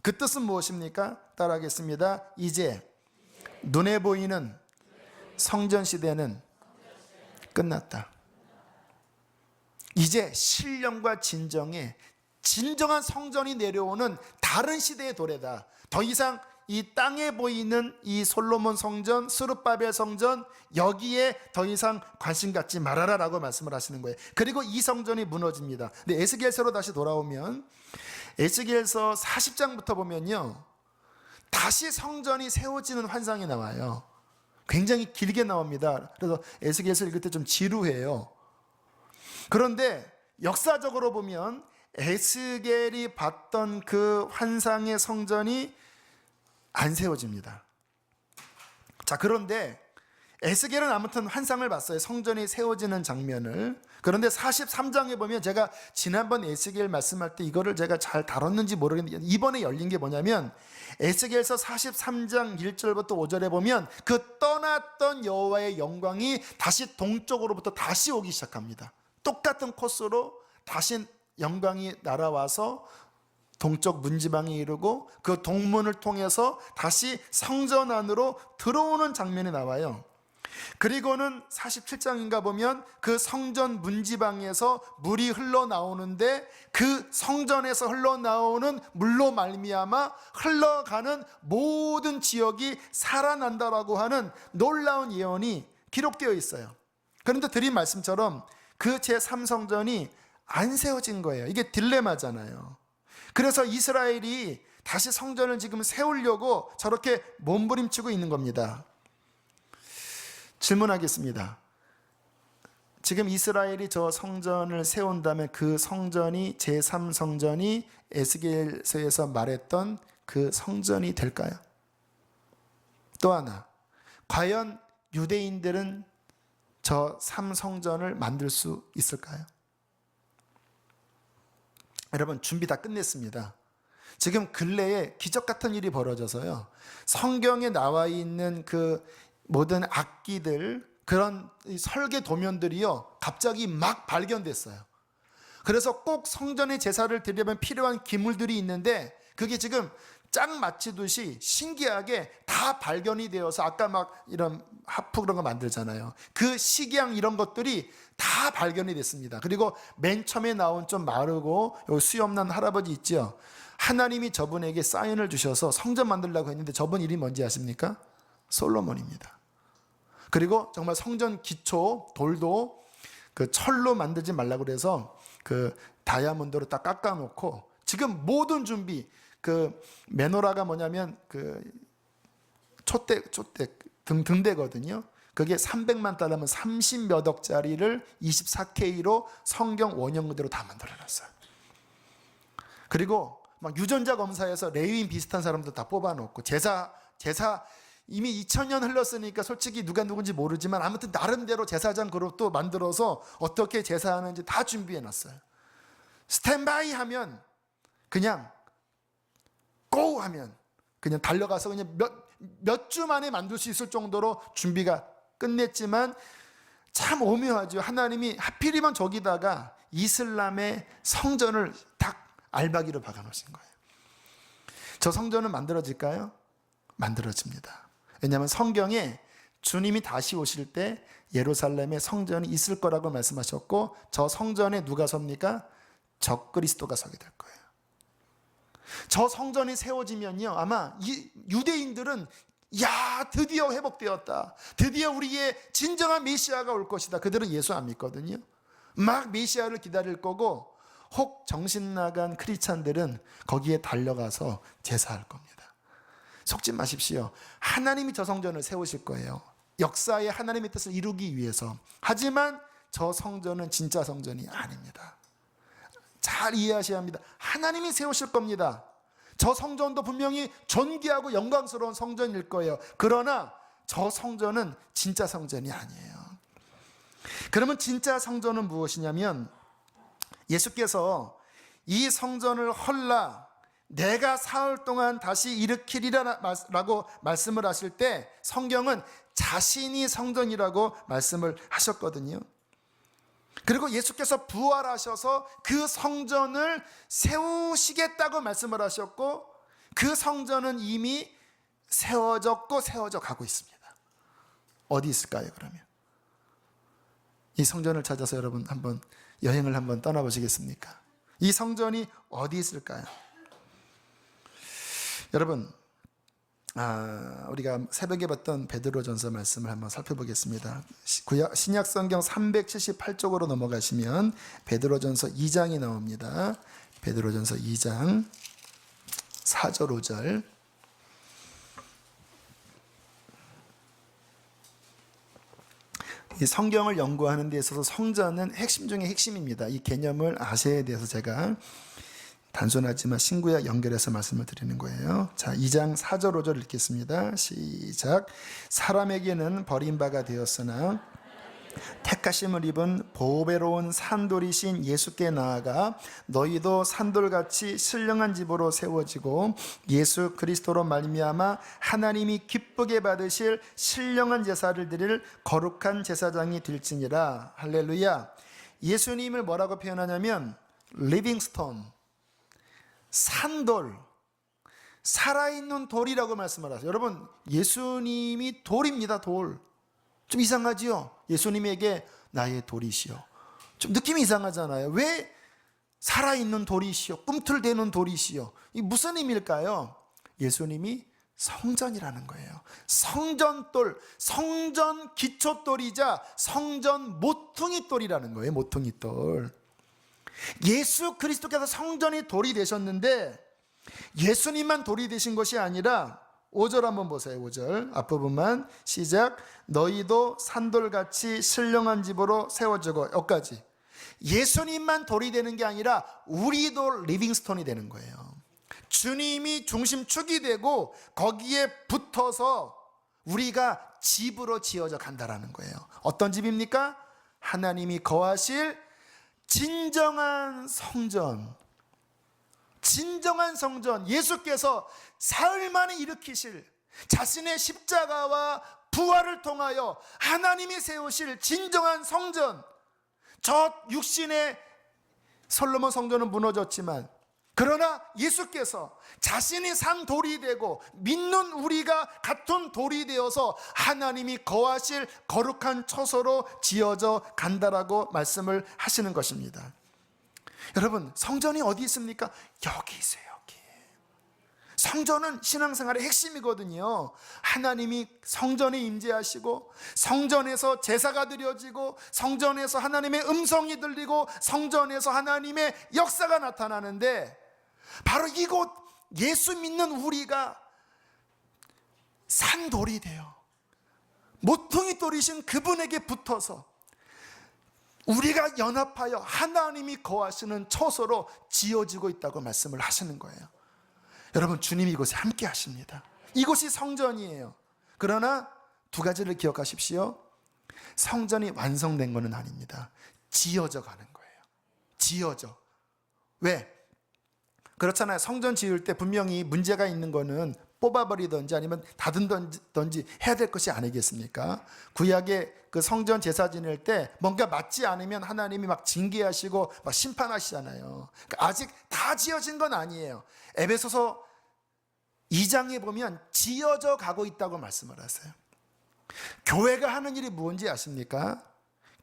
Speaker 1: 그 뜻은 무엇입니까? 따라하겠습니다. 이제 눈에 보이는 성전 시대는 끝났다. 이제 신령과 진정의 진정한 성전이 내려오는 다른 시대의 도래다. 더 이상 이 땅에 보이는 이 솔로몬 성전, 스룹바벨 성전, 여기에 더 이상 관심 갖지 말아라 라고 말씀을 하시는 거예요. 그리고 이 성전이 무너집니다. 근데 에스겔서로 다시 돌아오면 에스겔서 40장부터 보면요, 다시 성전이 세워지는 환상이 나와요. 굉장히 길게 나옵니다. 그래서 에스겔서 읽을 때 좀 지루해요. 그런데 역사적으로 보면 에스겔이 봤던 그 환상의 성전이 안 세워집니다. 자, 그런데 에스겔은 아무튼 환상을 봤어요. 성전이 세워지는 장면을. 그런데 43장에 보면, 제가 지난번 에스겔 말씀할 때 이거를 제가 잘 다뤘는지 모르겠는데 이번에 열린 게 뭐냐면, 에스겔서 43장 1절부터 5절에 보면 그 떠났던 여호와의 영광이 다시 동쪽으로부터 다시 오기 시작합니다. 똑같은 코스로 다시 영광이 날아와서 동쪽 문지방에 이르고 그 동문을 통해서 다시 성전 안으로 들어오는 장면이 나와요. 그리고는 47장인가 보면 그 성전 문지방에서 물이 흘러나오는데, 그 성전에서 흘러나오는 물로 말미암아 흘러가는 모든 지역이 살아난다라고 하는 놀라운 예언이 기록되어 있어요. 그런데 드린 말씀처럼 그 제3성전이 안 세워진 거예요. 이게 딜레마잖아요. 그래서 이스라엘이 다시 성전을 지금 세우려고 저렇게 몸부림치고 있는 겁니다. 질문하겠습니다. 지금 이스라엘이 저 성전을 세운다면 그 성전이 제3성전이 에스겔서에서 말했던 그 성전이 될까요? 또 하나, 과연 유대인들은 저 3성전을 만들 수 있을까요? 여러분, 준비 다 끝냈습니다. 지금 근래에 기적 같은 일이 벌어져서요, 성경에 나와 있는 그 모든 악기들, 그런 설계 도면들이요 갑자기 막 발견됐어요. 그래서 꼭 성전의 제사를 드리려면 필요한 기물들이 있는데, 그게 지금 짝 맞추듯이 신기하게 다 발견이 되어서, 아까 막 이런 하프 그런 거 만들잖아요. 그 식양 이런 것들이 다 발견이 됐습니다. 그리고 맨 처음에 나온 좀 마르고 수염난 할아버지 있죠. 하나님이 저분에게 사인을 주셔서 성전 만들려고 했는데, 저분 이름이 뭔지 아십니까? 솔로몬입니다. 그리고 정말 성전 기초 돌도 그 철로 만들지 말라고 그래서 그 다이아몬드로 딱 깎아놓고, 지금 모든 준비, 그 메노라가 뭐냐면 그 촛대 등대거든요. 그게 300만 달러면 30몇 억짜리를 24K로 성경 원형 그대로 다 만들어놨어요. 그리고 막 유전자 검사에서 레위인 비슷한 사람도 다 뽑아놓고, 제사 이미 2000년 흘렀으니까 솔직히 누가 누군지 모르지만 아무튼 나름대로 제사장 그룹도 만들어서 어떻게 제사하는지 다 준비해놨어요. 스탠바이 하면 그냥 고 하면 그냥 달려가서 그냥 몇 주 만에 만들 수 있을 정도로 준비가 끝냈지만, 참 오묘하죠. 하나님이 하필이면 저기다가 이슬람의 성전을 딱 알박이로 박아놓으신 거예요. 저 성전은 만들어질까요? 만들어집니다. 왜냐하면 성경에 주님이 다시 오실 때 예루살렘에 성전이 있을 거라고 말씀하셨고, 저 성전에 누가 섭니까? 적그리스도가 서게 될 거예요. 저 성전이 세워지면요, 아마 이 유대인들은 야, 드디어 회복되었다, 드디어 우리의 진정한 메시아가 올 것이다. 그들은 예수 안 믿거든요. 막 메시아를 기다릴 거고, 혹 정신 나간 크리스찬들은 거기에 달려가서 제사할 겁니다. 속지 마십시오. 하나님이 저 성전을 세우실 거예요. 역사에 하나님의 뜻을 이루기 위해서. 하지만 저 성전은 진짜 성전이 아닙니다. 잘 이해하셔야 합니다. 하나님이 세우실 겁니다. 저 성전도 분명히 존귀하고 영광스러운 성전일 거예요. 그러나 저 성전은 진짜 성전이 아니에요. 그러면 진짜 성전은 무엇이냐면, 예수께서 이 성전을 헐라 내가 사흘 동안 다시 일으키리라 라고 말씀을 하실 때, 성경은 자신이 성전이라고 말씀을 하셨거든요. 그리고 예수께서 부활하셔서 그 성전을 세우시겠다고 말씀을 하셨고, 그 성전은 이미 세워졌고 세워져 가고 있습니다. 어디 있을까요, 그러면? 이 성전을 찾아서 여러분 한번 여행을 한번 떠나보시겠습니까? 이 성전이 어디 있을까요? 여러분, 우리가 새벽에 봤던 베드로전서 말씀을 한번 살펴보겠습니다. 신약 성경 378쪽으로 넘어가시면 베드로전서 2장이 나옵니다. 베드로전서 2장 4절 5절. 이 성경을 연구하는 데 있어서 성전은 핵심 중에 핵심입니다. 이 개념을 아셔야 돼서 제가 단순하지만 신구약 연결해서 말씀을 드리는 거예요. 자, 2장 4절 5절 읽겠습니다. 시작. 사람에게는 버림바가 되었으나 택하심을 입은 보배로운 산돌이신 예수께 나아가 너희도 산돌같이 신령한 집으로 세워지고 예수 그리스도로 말미암아 하나님이 기쁘게 받으실 신령한 제사를 드릴 거룩한 제사장이 될지니라. 할렐루야. 예수님을 뭐라고 표현하냐면 리빙스톤, 산돌, 살아있는 돌이라고 말씀을 하세요. 여러분, 예수님이 돌입니다. 돌. 좀 이상하지요? 예수님에게 나의 돌이시여. 좀 느낌이 이상하잖아요. 왜 살아있는 돌이시여, 꿈틀대는 돌이시여, 이 무슨 의미일까요? 예수님이 성전이라는 거예요. 성전돌, 성전 기초돌이자 성전 모퉁이돌이라는 거예요. 모퉁이돌. 예수 그리스도께서 성전이 돌이 되셨는데 예수님만 돌이 되신 것이 아니라 5절 한번 보세요. 5절 앞부분만 시작. 너희도 산돌같이 신령한 집으로 세워지고, 여기까지. 예수님만 돌이 되는 게 아니라 우리도 리빙스톤이 되는 거예요. 주님이 중심축이 되고 거기에 붙어서 우리가 집으로 지어져 간다라는 거예요. 어떤 집입니까? 하나님이 거하실 진정한 성전. 진정한 성전, 예수께서 사흘 만에 일으키실 자신의 십자가와 부활을 통하여 하나님이 세우실 진정한 성전. 저 육신의 솔로몬 성전은 무너졌지만 그러나 예수께서 자신이 산 돌이 되고 믿는 우리가 같은 돌이 되어서 하나님이 거하실 거룩한 처소로 지어져 간다라고 말씀을 하시는 것입니다. 여러분, 성전이 어디 있습니까? 여기 있어요. 여기. 성전은 신앙생활의 핵심이거든요. 하나님이 성전에 임재하시고 성전에서 제사가 드려지고 성전에서 하나님의 음성이 들리고 성전에서 하나님의 역사가 나타나는데, 바로 이곳 예수 믿는 우리가 산돌이 돼요. 모퉁이 돌이신 그분에게 붙어서 우리가 연합하여 하나님이 거하시는 처소로 지어지고 있다고 말씀을 하시는 거예요. 여러분, 주님이 이곳에 함께 하십니다. 이곳이 성전이에요. 그러나 두 가지를 기억하십시오. 성전이 완성된 것은 아닙니다. 지어져 가는 거예요. 지어져. 왜? 그렇잖아요. 성전 지을 때 분명히 문제가 있는 거는 뽑아버리든지 아니면 다듬든지 해야 될 것이 아니겠습니까? 구약의 그 성전 제사 지낼 때 뭔가 맞지 않으면 하나님이 막 징계하시고 막 심판하시잖아요. 그러니까 아직 다 지어진 건 아니에요. 에베소서 2장에 보면 지어져 가고 있다고 말씀을 하세요. 교회가 하는 일이 뭔지 아십니까?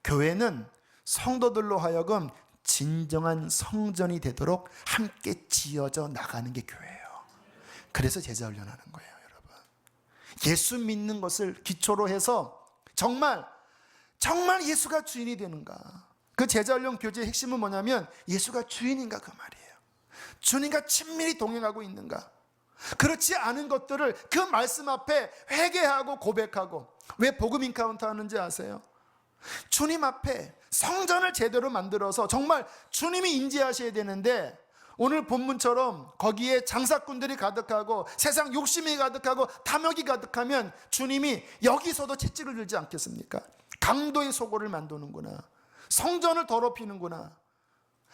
Speaker 1: 교회는 성도들로 하여금 진정한 성전이 되도록 함께 지어져 나가는 게 교회예요. 그래서 제자훈련하는 거예요, 여러분. 예수 믿는 것을 기초로 해서 정말 예수가 주인이 되는가. 그 제자훈련 교제의 핵심은 뭐냐면 예수가 주인인가 그 말이에요. 주님과 친밀히 동행하고 있는가. 그렇지 않은 것들을 그 말씀 앞에 회개하고 고백하고. 왜 복음 인카운터 하는지 아세요? 주님 앞에 성전을 제대로 만들어서 정말 주님이 임재하셔야 되는데, 오늘 본문처럼 거기에 장사꾼들이 가득하고 세상 욕심이 가득하고 탐욕이 가득하면 주님이 여기서도 채찍을 들지 않겠습니까? 강도의 소굴을 만드는구나. 성전을 더럽히는구나.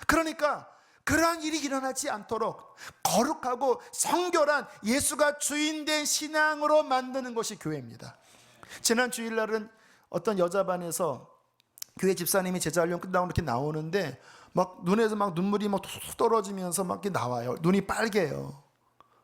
Speaker 1: 그러니까 그러한 일이 일어나지 않도록 거룩하고 성결한 예수가 주인된 신앙으로 만드는 것이 교회입니다. 지난 주일날은 어떤 여자반에서 교회 집사님이 제자훈련 끝나고 이렇게 나오는데 막 눈에서 막 눈물이 막 툭툭 떨어지면서 막 이렇게 나와요. 눈이 빨개요.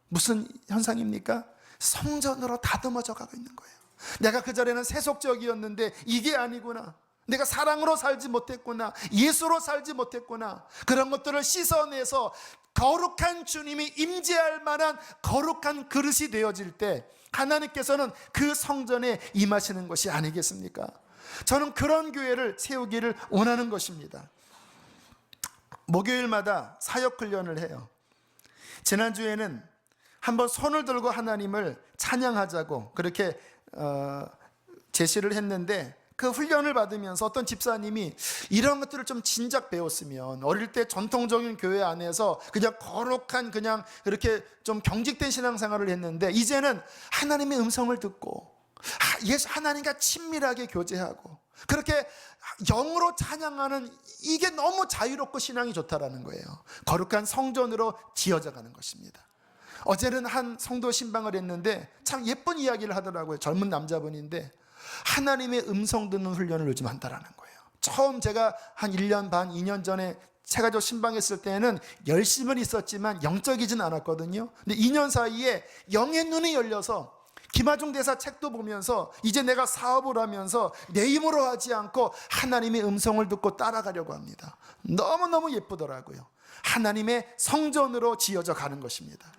Speaker 1: 무슨 현상입니까? 성전으로 다듬어져 가고 있는 거예요. 내가 그 자리에는 세속적이었는데 이게 아니구나. 내가 사랑으로 살지 못했구나. 예수로 살지 못했구나. 그런 것들을 씻어내서 거룩한 주님이 임재할 만한 거룩한 그릇이 되어질 때 하나님께서는 그 성전에 임하시는 것이 아니겠습니까? 저는 그런 교회를 세우기를 원하는 것입니다. 목요일마다 사역훈련을 해요. 지난주에는 한번 손을 들고 하나님을 찬양하자고 그렇게 제시를 했는데 그 훈련을 받으면서 어떤 집사님이 이런 것들을 좀 진작 배웠으면, 어릴 때 전통적인 교회 안에서 그냥 거룩한, 그냥 이렇게 좀 경직된 신앙생활을 했는데 이제는 하나님의 음성을 듣고 하나님과 친밀하게 교제하고 그렇게 영으로 찬양하는, 이게 너무 자유롭고 신앙이 좋다라는 거예요. 거룩한 성전으로 지어져 가는 것입니다. 어제는 한 성도 신방을 했는데 참 예쁜 이야기를 하더라고요. 젊은 남자분인데 하나님의 음성 듣는 훈련을 요즘 한다라는 거예요. 처음 제가 한 1년 반, 2년 전에 새가족 신방했을 때는 열심은 있었지만 영적이진 않았거든요. 근데 2년 사이에 영의 눈이 열려서 김하중 대사 책도 보면서 이제 내가 사업을 하면서 내 힘으로 하지 않고 하나님의 음성을 듣고 따라가려고 합니다. 너무너무 예쁘더라고요. 하나님의 성전으로 지어져 가는 것입니다.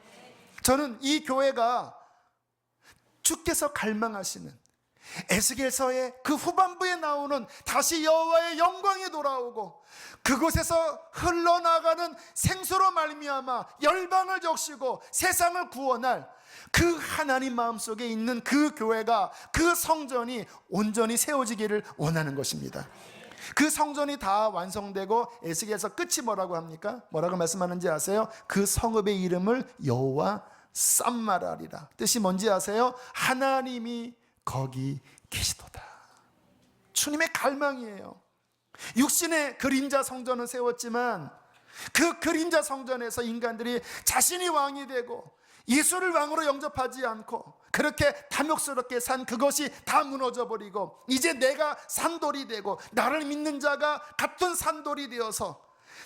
Speaker 1: 저는 이 교회가 주께서 갈망하시는 에스겔서의 그 후반부에 나오는 다시 여호와의 영광이 돌아오고 그곳에서 흘러나가는 생수로 말미암아 열방을 적시고 세상을 구원할 그 하나님 마음속에 있는 그 교회가, 그 성전이 온전히 세워지기를 원하는 것입니다. 그 성전이 다 완성되고 에스겔서 끝이 뭐라고 합니까? 뭐라고 말씀하는지 아세요? 그 성읍의 이름을 여호와 쌈마라리라. 뜻이 뭔지 아세요? 하나님이 거기 계시도다. 주님의 갈망이에요. 육신의 그림자 성전은 세웠지만 그 그림자 성전에서 인간들이 자신이 왕이 되고 예수를 왕으로 영접하지 않고 그렇게 탐욕스럽게 산 그것이 다 무너져 버리고 이제 내가 산돌이 되고 나를 믿는 자가 같은 산돌이 되어서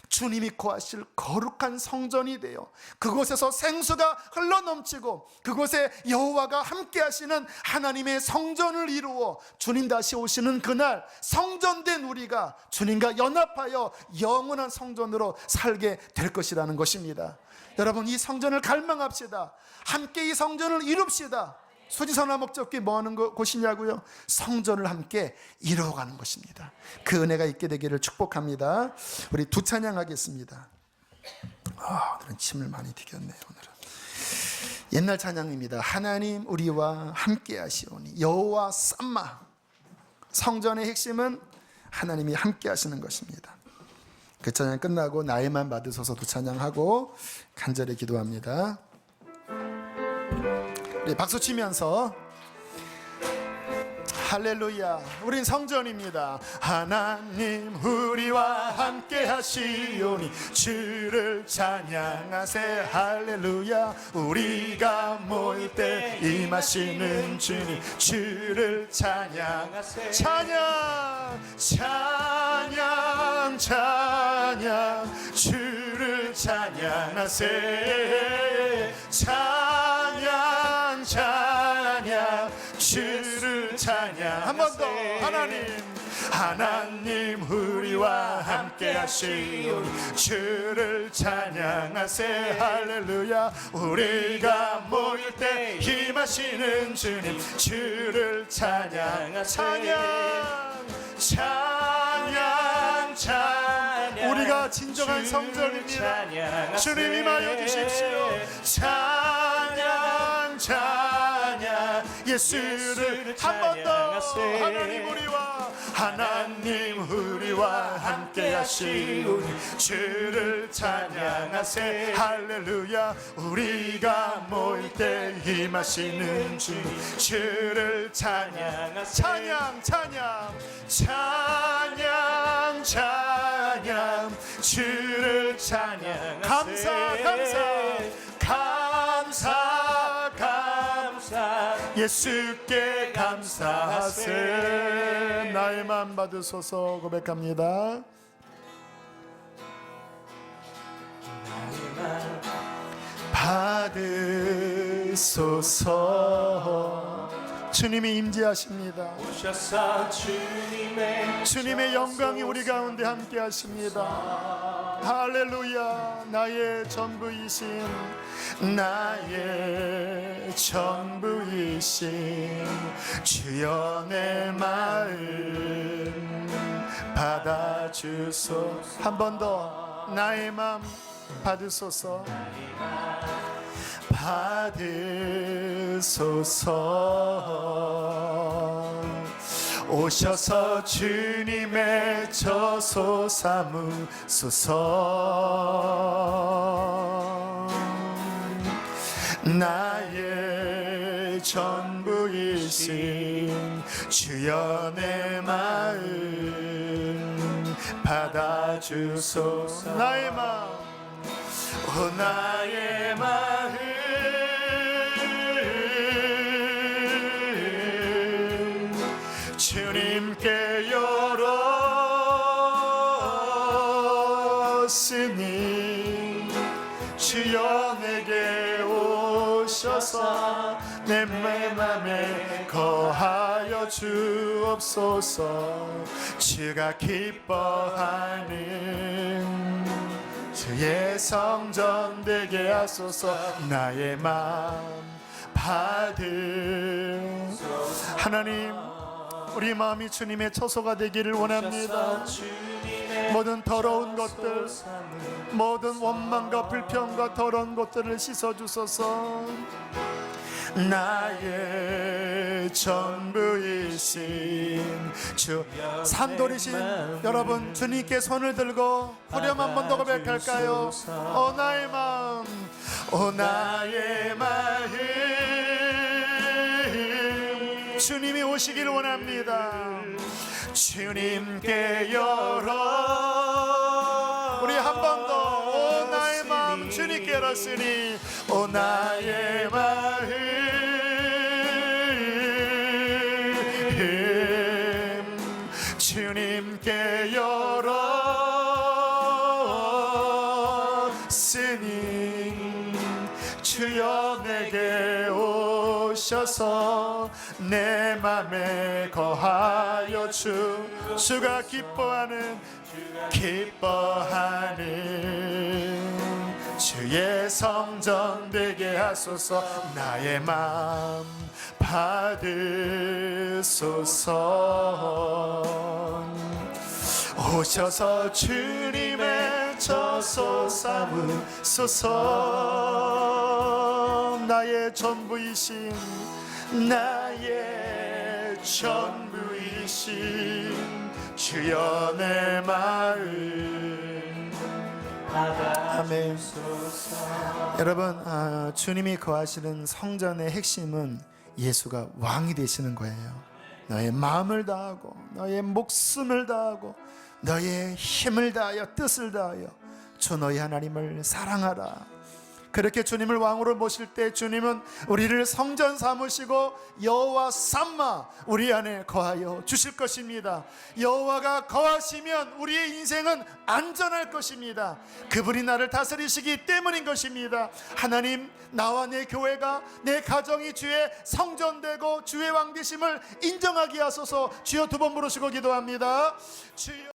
Speaker 1: 주님이 거하실 거룩한 성전이 되어 그곳에서 생수가 흘러넘치고 그곳에 여호와가 함께 하시는 하나님의 성전을 이루어 주님 다시 오시는 그날 성전된 우리가 주님과 연합하여 영원한 성전으로 살게 될 것이라는 것입니다. 여러분, 이 성전을 갈망합시다. 함께 이 성전을 이룹시다. 수지선화 목적기 뭐 하는 곳이냐고요? 성전을 함께 이루어가는 것입니다. 그 은혜가 있게 되기를 축복합니다. 우리 두 찬양하겠습니다. 오늘은 침을 많이 튀겼네요. 오늘은 옛날 찬양입니다. 하나님 우리와 함께 하시오니 여호와 쌈마. 성전의 핵심은 하나님이 함께 하시는 것입니다. 그 찬양 끝나고 나에만 받으소서 두 찬양하고 간절히 기도합니다. 네, 박수 치면서 할렐루야. 우린 성전입니다. 하나님 우리와 함께 하시오니 주를 찬양하세. 할렐루야. 우리가 모일 때 임하시는 주님 주를 찬양하세. 찬양 찬양 찬양 주를 찬양하세. 찬양 찬양 주를 찬양. 한 번 더. 하나님 우리와 함께 하시오니 주를 찬양하세. 할렐루야. 우리가 모일 때 힘하시는 주님 주를 찬양하세. 찬양 찬양 찬양. 우리가 진정한 성전입니다. 주님 임하여 주십시오. 찬양 찬양 예수를 한 번 더. 하나님 우리와 함께 하시오니 주를 찬양하세. 할렐루야. 우리가 모일 때 힘하시는 주님 주를 찬양하세. 찬양 찬양 찬양 찬양 주를 찬양하세. 감사 예수께 감사하세. 나의 맘 받으소서 고백합니다. 받으소서. 주님이 임재하십니다. 주님의 영광이 우리 가운데 함께 하십니다. 할렐루야. 나의 전부이신 나의 전부이신 주여 내 마음 받아주소. 한 번 더. 나의 마음 받으소서. 받으소서. 오셔서 주님의 처소 삼으소서. 나의 전부이신 주여 내 마음 받아주소서. 나의 마음, 오 나의 마음 주님께 열었으니 주여 내게 오셔서 내 맘에 거하여 주옵소서. 주가 기뻐하는 주의 성전 되게 하소서. 나의 마음 받은 하나님, 우리 마음이 주님의 처소가 되기를 원합니다. 모든 더러운 것들, 모든 원망과 불평과 더러운 것들을 씻어주소서. 나의 전부이신 주, 산돌이신 여러분, 주님께 손을 들고 후렴 한 번 더 고백할까요? 오 나의 마음, 오 나의 마음 주님이 오시길 원합니다. 주님께 열어. 우리 한 번 더. 오 나의 마음 주님께 열었으니 오 나의 마음 주님께 열었으니 주여 내게 오셔서 내 맘에 거하여 주가 기뻐하는 주의 성전 되게 하소서. 나의 마음 받으소서. 오셔서 주님의 처소 삼으소서. 나의 전부이신 나의 전부이신 주여 내 마음. 아멘. 여러분, 주님이 거하시는 성전의 핵심은 예수가 왕이 되시는 거예요. 너의 마음을 다하고 너의 목숨을 다하고 너의 힘을 다하여 뜻을 다하여 주 너희 하나님을 사랑하라. 그렇게 주님을 왕으로 모실 때 주님은 우리를 성전 삼으시고 여호와 삼마 우리 안에 거하여 주실 것입니다. 여호와가 거하시면 우리의 인생은 안전할 것입니다. 그분이 나를 다스리시기 때문인 것입니다. 하나님, 나와 내 교회가, 내 가정이 주의 성전되고 주의 왕 되심을 인정하게 하소서. 주여 두 번 부르시고 기도합니다. 주여.